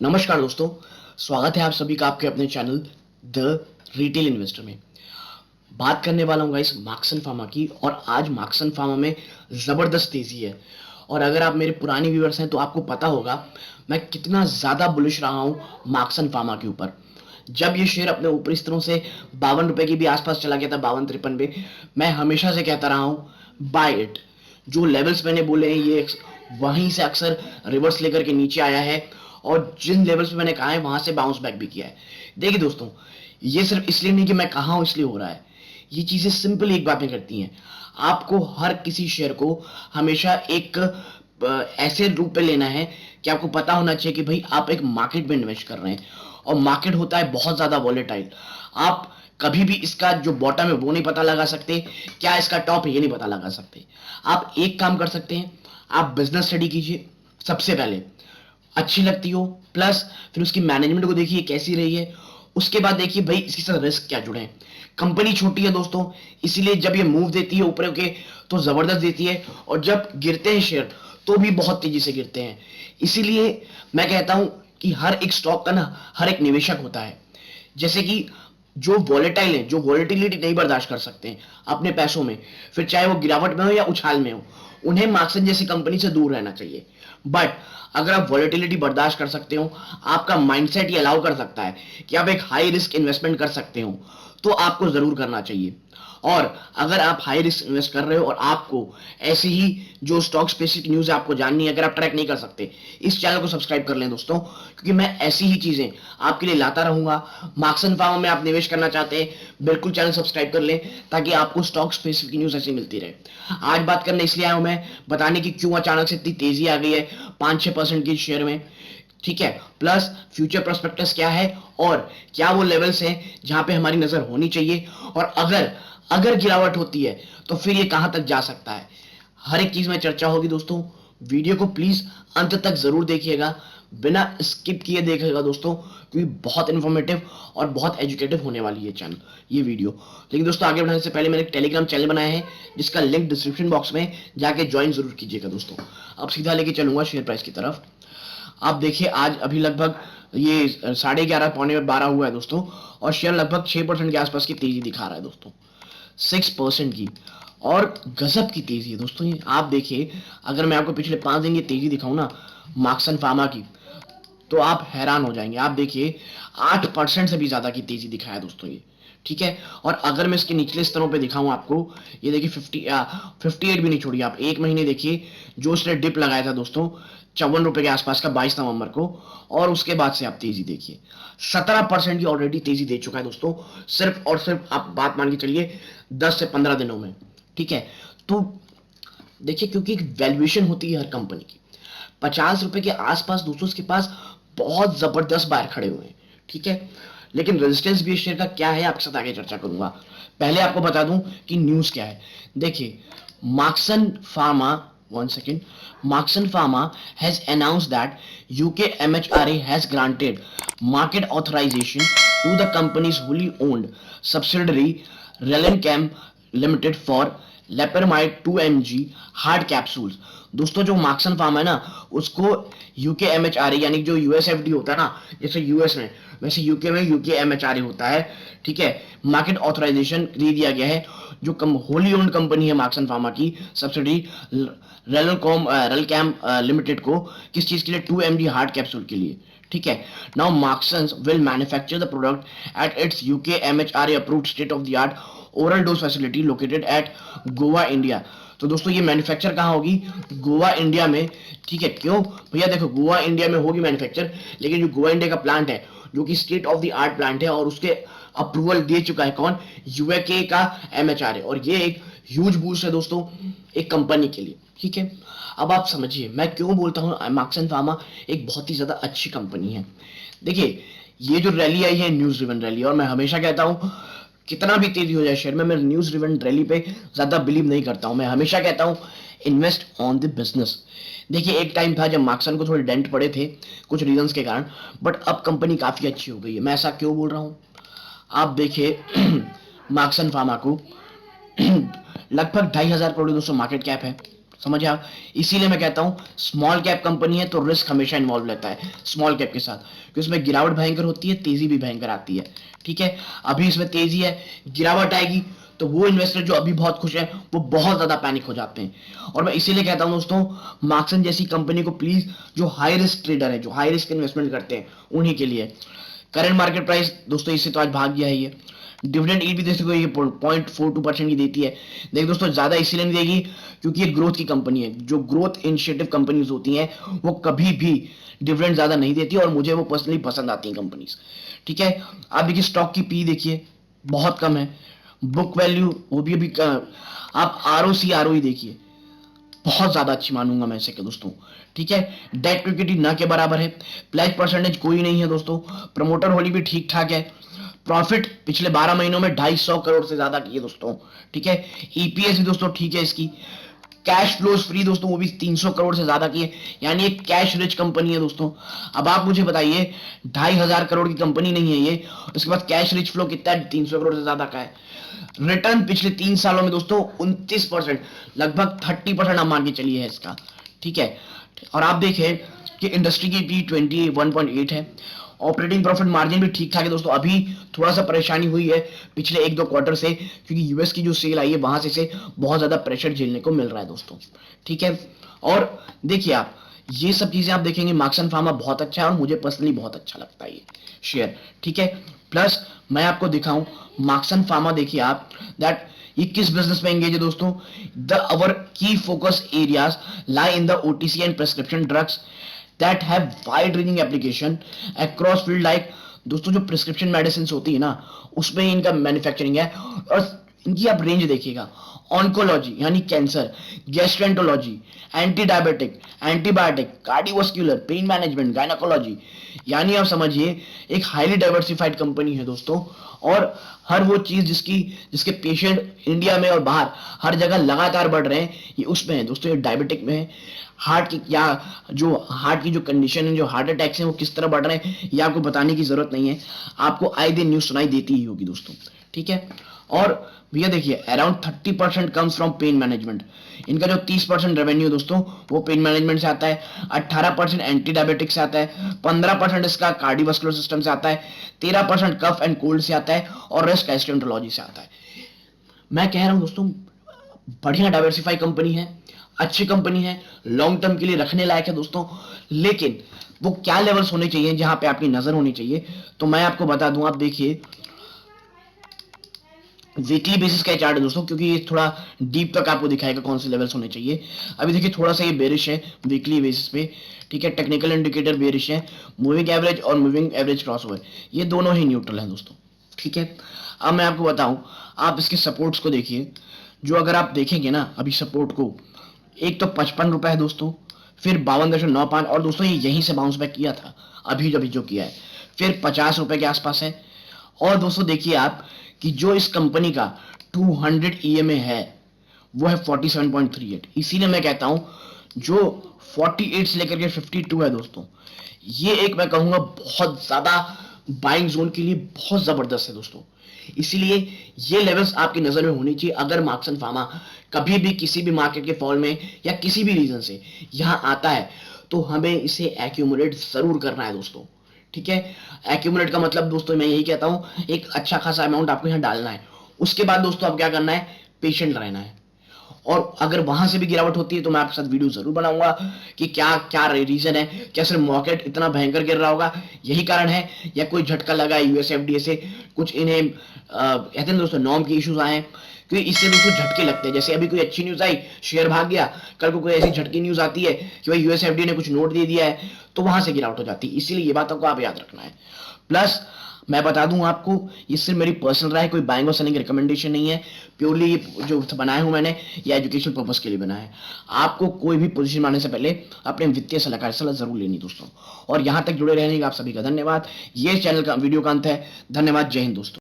नमस्कार दोस्तों, स्वागत है आप सभी का आपके अपने चैनल द रिटेल इन्वेस्टर में। बात करने वाला हूँ गाइस मार्क्सन फार्मा की। और आज मार्क्सन फार्मा में ज़बरदस्त तेज़ी है। और अगर आप मेरे पुराने व्यूअर्स हैं तो आपको पता होगा मैं कितना ज़्यादा बुलिश रहा हूँ मार्क्सन फार्मा के ऊपर। जब ये शेयर अपने ऊपरी स्तरों से 52 रुपए के भी आसपास चला गया था, 52-53 पे, मैं हमेशा से कहता रहा हूँ बाय इट। जो लेवल्स मैंने बोले हैं ये वहीं से अक्सर रिवर्स लेकर के नीचे आया है, और जिन लेवल्स पे मैंने कहा है वहां से बाउंस बैक भी किया है। देखिए दोस्तों, ये सिर्फ इसलिए नहीं कि मैं कहा हूं इसलिए हो रहा है। ये चीजें सिंपल एक बातें करती हैं। आपको हर किसी शेयर को हमेशा एक ऐसे रूप पे लेना है कि आपको पता होना चाहिए कि भाई आप एक मार्केट में इन्वेस्ट कर रहे हैं, और मार्केट होता है बहुत ज्यादा वॉलेटाइल। आप कभी भी इसका जो बॉटम है वो नहीं पता लगा सकते, क्या इसका टॉप है ये नहीं पता लगा सकते। आप एक काम कर सकते हैं, आप बिजनेस स्टडी कीजिए सबसे पहले, अच्छी लगती हो, प्लस फिर उसकी मैनेजमेंट को देखिए कैसी रही है। उसके बाद देखिए भाई इसके साथ रिस्क क्या जुड़े हैं। कंपनी छोटी है दोस्तों, इसीलिए जब ये मूव देती है ऊपर के तो जबरदस्त देती है, और जब गिरते हैं शेयर तो भी बहुत तेजी से गिरते हैं। इसीलिए मैं कहता हूं कि हर एक स्टॉक का ना हर एक निवेशक होता है। जैसे कि जो वॉलेटाइल है, जो वॉलेटिलिटी नहीं बर्दाश्त कर सकते हैं अपने पैसों में, फिर चाहे वो गिरावट में हो या उछाल में हो, उन्हें मार्क्सन जैसी कंपनी से दूर रहना चाहिए। बट अगर आप वॉलेटिलिटी बर्दाश्त कर सकते हो, आपका माइंडसेट ये अलाउ कर सकता है कि आप एक हाई रिस्क इन्वेस्टमेंट कर सकते हो, तो आपको जरूर करना चाहिए। और अगर आप हाई रिस्क इन्वेस्ट कर रहे हो और आपको ऐसे ही जो स्टॉक स्पेसिफिक न्यूज है आपको जाननी है, अगर आप ट्रैक नहीं कर सकते, इस चैनल को सब्सक्राइब कर लें दोस्तों, क्योंकि मैं ऐसी ही चीजें आपके लिए लाता रहूंगा। मार्क्सन फार्मा में आप निवेश करना चाहते हैं, बिल्कुल चैनल सब्सक्राइब कर लें ताकि आपको स्टॉक स्पेसिफिक न्यूज ऐसी मिलती रहे। आज बात करने इसलिए आया हूं मैं, बताने की क्यों अचानक से इतनी तेजी आ गई है 5-6% की शेयर में, ठीक है। प्लस फ्यूचर प्रोस्पेक्टस क्या है, और क्या वो लेवल्स हैं जहां पे हमारी नजर होनी चाहिए, और अगर अगर गिरावट होती है तो फिर ये कहां तक जा सकता है। हर एक चीज में चर्चा होगी दोस्तों। वीडियो को प्लीज अंत तक जरूर देखिएगा, बिना स्किप किए देखिएगा दोस्तों, क्योंकि बहुत इंफॉर्मेटिव और बहुत एजुकेटिव होने वाली है चैनल, ये वीडियो। लेकिन दोस्तों आगे बढ़ने से पहले मैंने एक टेलीग्राम चैनल बनाया है जिसका लिंक डिस्क्रिप्शन बॉक्स में जाके ज्वाइन जरूर कीजिएगा दोस्तों। अब सीधा लेके चलूंगा शेयर प्राइस की तरफ। आप देखिए आज अभी लगभग ये 11:30 पौने 12 हुआ है दोस्तों, और शेयर लगभग 6% के आसपास की तेजी दिखा रहा है दोस्तों, 6% की। और गजब की तेजी है दोस्तों ये। आप देखिए, अगर मैं आपको पिछले 5 दिन की तेजी दिखाऊं ना मार्क्सन फार्मा की, तो आप हैरान हो जाएंगे। आप देखिए 8% से भी ज्यादा की तेजी दिखाया दोस्तों ये, ठीक है। और अगर मैं इसके निचले स्तरों पे दिखाऊं आपको, ये देखिए 58 भी नहीं छोड़ी। आप एक महीने देखिए, जो उसने डिप लगाया था दोस्तों 54 रुपए के आसपास का 22 नवंबर को, और उसके बाद से आप तेजी देखिए 17% की ऑलरेडी तेजी दे चुका है दोस्तों, सिर्फ और सिर्फ आप बात मान के चलिए 10 से 15 दिनों में, ठीक है। तो देखिए, क्योंकि एक वैल्यूएशन होती है हर कंपनी की, 50 रुपए के आसपास दोस्तों उसके पास बहुत जबरदस्त बायर खड़े हुए हैं, ठीक है। लेकिन रेजिस्टेंस भी शेयर का क्या है आपके साथ आगे चर्चा करूंगा। पहले आपको बता दूं कि न्यूज क्या है। देखिए, Marksans Pharma, one second, Marksans Pharma has announce that UK MHRA has granted market authorisation to the companies wholly owned subsidiary Relan limited for loperamide 2 mg hard capsules. दोस्तों जो मार्क्सन फार्मा है ना, उसको यूके एमएचआरए यानी जो यूएसएफडी होता है ना, जैसे यूएस में वैसे यूके में यूके एमएचआरए होता है, ठीक है। मार्केट ऑथराइजेशन दे दिया गया है जो होली ओन्ड कंपनी है मार्क्सन फार्मा की सब्सिडी रेलकैम लिमिटेड को, किस चीज के लिए, 2 mg हार्ड कैप्सूल के लिए, ठीक है। Now Marksans will manufacture the product at its UK MHRA approved state of the art oral dose facility located at Goa India. तो दोस्तों ये मैन्युफैक्चर कहाँ होगी, गोवा इंडिया में, ठीक है। क्यों भैया, देखो गोवा इंडिया में होगी मैन्युफैक्चर, लेकिन जो गोवा इंडिया का प्लांट है जो कि state of the art plant है, और उसके अप्रूवल दे चुका है कौन, यूएके का एमएचआरए, और ये एक ह्यूज बूस्ट है दोस्तों एक कंपनी के लिए, ठीक है। अब आप समझिए मैं क्यों बोलता हूँ मार्क्सन फार्मा एक बहुत ही ज्यादा अच्छी कंपनी है। देखिए, ये जो रैली आई है न्यूज ड्रिवन रैली, और मैं हमेशा कहता हूँ कितना भी तेजी हो जाए शेयर में, मैं न्यूज ड्रिवन रैली पे ज्यादा बिलीव नहीं करता हूं। मैं हमेशा कहता हूं इन्वेस्ट ऑन द बिजनेस। देखिए, एक टाइम था जब मार्क्सन को थोड़े डेंट पड़े थे कुछ रीजंस के कारण, बट अब कंपनी काफी अच्छी हो गई है। मैं ऐसा क्यों बोल रहा हूं, आप देखिए मार्क्सन फार्मा को लगभग 2500 करोड़ दोस्तों मार्केट कैप है, समझे आप? इसीलिए मैं कहता हूं स्मॉल कैप कंपनी है तो रिस्क हमेशा इन्वॉल्व रहता है स्मॉल कैप के साथ, क्योंकि उसमें गिरावट भयंकर होती है, तेजी भी भयंकर आती है। ठीक है, अभी इसमें तेजी है, गिरावट आएगी तो वो इन्वेस्टर जो अभी बहुत खुश है वो बहुत ज्यादा पैनिक हो जाते हैं। और मैं इसीलिए कहता हूं दोस्तों, मार्क्सन जैसी कंपनी को प्लीज, जो हाई रिस्क ट्रेडर है, जो हाई रिस्क इन्वेस्टमेंट करते हैं, उन्हीं के लिए। करंट मार्केट प्राइस दोस्तों इससे तो आज भाग गया है ये। डिविडेंड ईल्ड भी देखो ये 0.42% की देती है। देख दोस्तों, ज्यादा इसीलिए नहीं देगी क्योंकि ये ग्रोथ की कंपनी है। जो ग्रोथ इनिशिएटिव कंपनीज होती हैं वो कभी भी डिविडेंड ज्यादा नहीं देती, और मुझे वो पर्सनली पसंद आती हैं कंपनीज। ठीक है, आप देखिए स्टॉक की पी देखिए बहुत कम है, बुक वैल्यू वो भी अभी आप आरओसी आरओई देखिए, बहुत ज्यादा अच्छी मानूंगा मैं इसे के दोस्तों। ठीक है, डेट टू इक्विटी ना के बराबर है, प्लेज परसेंटेज कोई नहीं है दोस्तों, प्रमोटर होल्डिंग भी ठीक ठाक है, प्रॉफिट पिछले 12 महीनों में 250 करोड़ से ज्यादा की है दोस्तों। ठीक है, ईपीएस भी दोस्तों ठीक है इसकी, कैश फ्लोज फ्री दोस्तों वो भी 300 करोड़ से ज्यादा की है, यानी एक कैश रिच कंपनी है दोस्तों। अब आप मुझे बताइए, 2,500 करोड़ की कंपनी नहीं है ये, उसके बाद कैश रिच फ्लो कितना है? 300 करोड़ से ज्यादा का है। रिटर्न पिछले 3 सालों में दोस्तों 29%, लगभग 30% आप मान के चलिए है इसका। ठीक है, और आप देखें कि इंडस्ट्री की पी 21.8 है, ऑपरेटिंग प्रॉफिट मार्जिन भी ठीक ठाक है दोस्तों। अभी थोड़ा सा परेशानी हुई है पिछले 1-2 क्वार्टर से, क्योंकि यूएस की जो सेल आई है वहां से बहुत ज्यादा प्रेशर झेलने को मिल रहा है दोस्तों। ठीक है, और देखिए आप ये सब चीजें आप देखेंगे, मार्क्सन फार्मा बहुत अच्छा है और मुझे पर्सनली बहुत अच्छा लगता है ये शेयर। ठीक है, प्लस मैं आपको दिखाऊं मार्क्सन फार्मा, देखिए आप दैट ये किस बिजनेस में एंगेज है दोस्तों। द अवर की focus areas lie in the OTC and prescription drugs that have wide ranging application across field, like दोस्तों जो प्रिस्क्रिप्शन मेडिसिन होती है ना उसमें इनका मैन्युफैक्चरिंग है। और इनकी आप रेंज देखिएगा, ऑन्कोलॉजी यानी cancer, gastroenterology, anti diabetic, antibiotic, cardiovascular, pain management, gynaecology, यानी आप समझिए एक हाईली डाइवर्सिफाइड कंपनी है दोस्तों। और हर वो चीज जिसके पेशेंट इंडिया में और बाहर हर जगह लगातार बढ़ रहे हैं, ये उसमें है दोस्तों। ये डायबिटिक में है, हार्ट की क्या, जो हार्ट की जो कंडीशन है, जो हार्ट अटैक्स हैं वो किस तरह बढ़ रहे हैं, ये आपको बताने की जरूरत नहीं है, आपको आए दिन न्यूज सुनाई देती ही होगी दोस्तों। ठीक है, और भैया देखिए around 30% comes from pain management. इनका जो 30% रेवेन्यू दोस्तों वो पेन मैनेजमेंट से आता है, 18% एंटी डायबिटिक से आता है, 15% इसका कार्डियोवास्कुलर सिस्टम से आता है, 13% कफ एंड कोल्ड से आता है, और रेस्ट गैस्ट्रोएंटरोलॉजी से आता है। मैं कह रहा हूं दोस्तों, बढ़िया डाइवर्सिफाई कंपनी है, अच्छी कंपनी है, लॉन्ग टर्म के लिए रखने लायक है दोस्तों। लेकिन वो क्या लेवल्स होने चाहिए जहां पे आपकी नजर होनी चाहिए, तो मैं आपको बता दूं। आप देखिए वीकली बेसिस का चार्ट है दोस्तों, क्योंकि ये थोड़ा डीप तक आपको दिखाएगा कौन से लेवल्स होने चाहिए। अभी देखिए थोड़ा सा ये बेरिश है वीकली बेसिस पे। ठीक है, टेक्निकल इंडिकेटर बेरिश है, मूविंग एवरेज और मूविंग एवरेज क्रॉस ओवर ये दोनों ही न्यूट्रल हैं दोस्तों। ठीक है, अब मैं आपको बताऊं, आप इसके सपोर्ट्स को देखिए, जो अगर आप देखेंगे ना अभी सपोर्ट को, एक तो 55 रुपए है दोस्तों, फिर 52.95, और दोस्तों ये यहीं से बाउंस बैक किया था अभी जो किया है, फिर 50 रुपए के आसपास है। और दोस्तों देखिए आप कि जो इस कंपनी का 200 ईएमए है वो है 47.38। इसीलिए मैं कहता हूं जो 48 से लेकर के 52 है दोस्तों, ये एक मैं कहूंगा बहुत ज्यादा बाइंग जोन के लिए बहुत जबरदस्त है दोस्तों। इसीलिए ये लेवल्स आपकी नजर में होनी चाहिए। अगर मार्क्सन फार्मा कभी भी किसी भी मार्केट के फॉल में या किसी भी रीजन से यहां आता है तो हमें इसे एक्यूमुलेट जरूर करना है दोस्तों। ठीक है, एक्यूमुलेट का मतलब दोस्तों मैं यही कहता हूं एक अच्छा खासा अमाउंट आपको यहां डालना है, उसके बाद दोस्तों आप क्या करना है, पेशेंट रहना है। और अगर वहां से भी गिरावट होती है तो मैं आपके साथ वीडियो जरूर बनाऊंगा कि क्या क्या रीजन है, क्या सिर्फ मार्केट इतना भयंकर गिर रहा होगा यही कारण है, या कोई झटका लगा है यूएसएफडीए से, कुछ इन्हें कहते हैं दोस्तों नॉर्म के इश्यूज आए हैं, क्योंकि इससे दोस्तों झटके लगते हैं। जैसे अभी कोई अच्छी न्यूज आई शेयर भाग गया, कल को कोई ऐसी झटकी न्यूज आती है कि भाई यूएसएफडीए ने कुछ नोट दे दिया है तो वहां से गिरावट हो जाती है। इसीलिए ये बातों को आप याद रखना है। प्लस मैं बता दूं आपको, ये सिर्फ मेरी पर्सनल राय, कोई बाइंग और सेलिंग रिकमेंडेशन नहीं है। प्योरली जो बनाया हूं मैंने ये एजुकेशन पर्पस के लिए बनाया है। आपको कोई भी पोजीशन बनाने से पहले अपने वित्तीय सलाहकार सलाह जरूर लेनी दोस्तों। और यहां तक जुड़े रहने का आप सभी का धन्यवाद। ये चैनल का वीडियो का अंत है। धन्यवाद, जय हिंद दोस्तों।